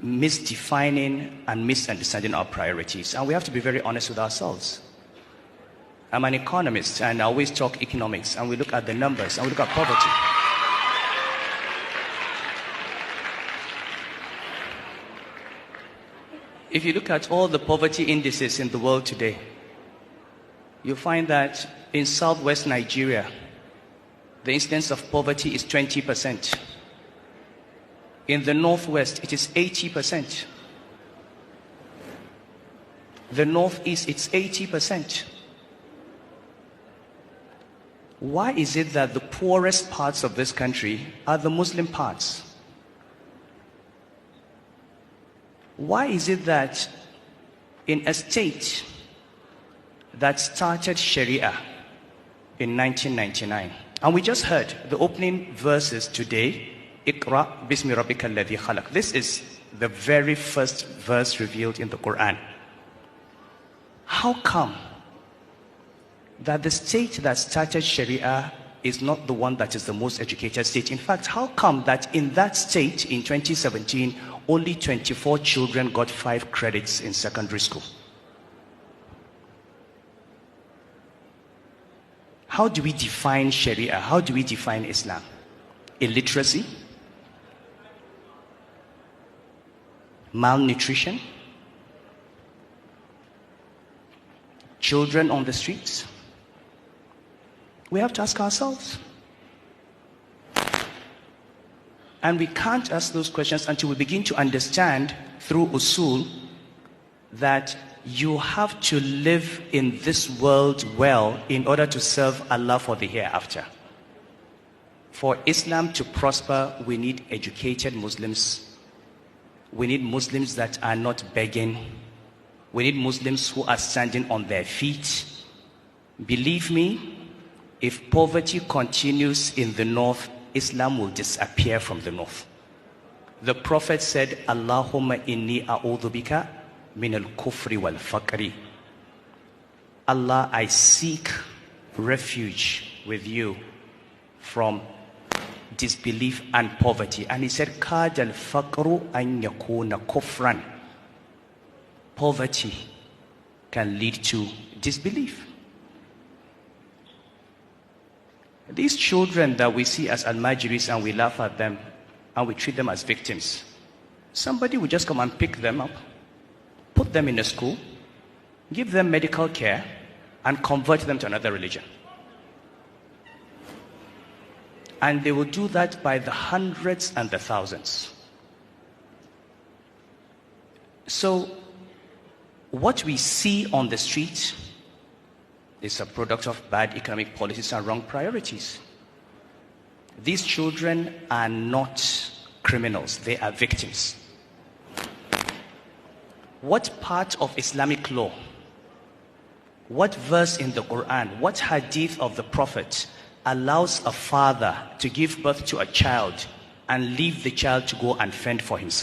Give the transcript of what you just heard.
misdefining and misunderstanding our priorities. And we have to be very honest with ourselves. I'm an economist, and I always talk economics, and we look at the numbers, and we look at poverty. If you look at all the poverty indices in the world today, you'll find that in southwest Nigeria, the incidence of poverty is 20%. In the northwest, it is 80%. The northeast, it's 80%. Why is it that the poorest parts of this country are the Muslim parts? Why is it that in a state that started Sharia in 1999, and we just heard the opening verses today, Iqra bismi rabbika alladhi khalaq. This is the very first verse revealed in the Quran. How come that the state that started Sharia is not the one that is the most educated state? In fact, how come that in that state in 2017, only 24 children got 5 credits in secondary school? How do we define Sharia? How do we define Islam? Illiteracy? Malnutrition? Children on the streets? We have to ask ourselves. And we can't ask those questions until we begin to understand through usul that you have to live in this world well in order to serve Allah for the hereafter. For Islam to prosper, we need educated Muslims. We need Muslims that are not begging. We need Muslims who are standing on their feet. Believe me, if poverty continues in the north, Islam will disappear from the north. The Prophet said, Allahumma inni a'udhu bika min al-kufri wal-faqri. Allah, I seek refuge with you from disbelief and poverty. And he said, Kad al-faqru an yakuna kufran. Poverty can lead to disbelief. These children that we see as al-majiris and we laugh at them and we treat them as victims, somebody will just come and pick them up, put them in a school, give them medical care, and convert them to another religion. And they will do that by the hundreds and the thousands. So, what we see on the street is a product of bad economic policies and wrong priorities. These children are not criminals, they are victims. What part of Islamic law, what verse in the Quran, what hadith of the Prophet allows a father to give birth to a child and leave the child to go and fend for himself?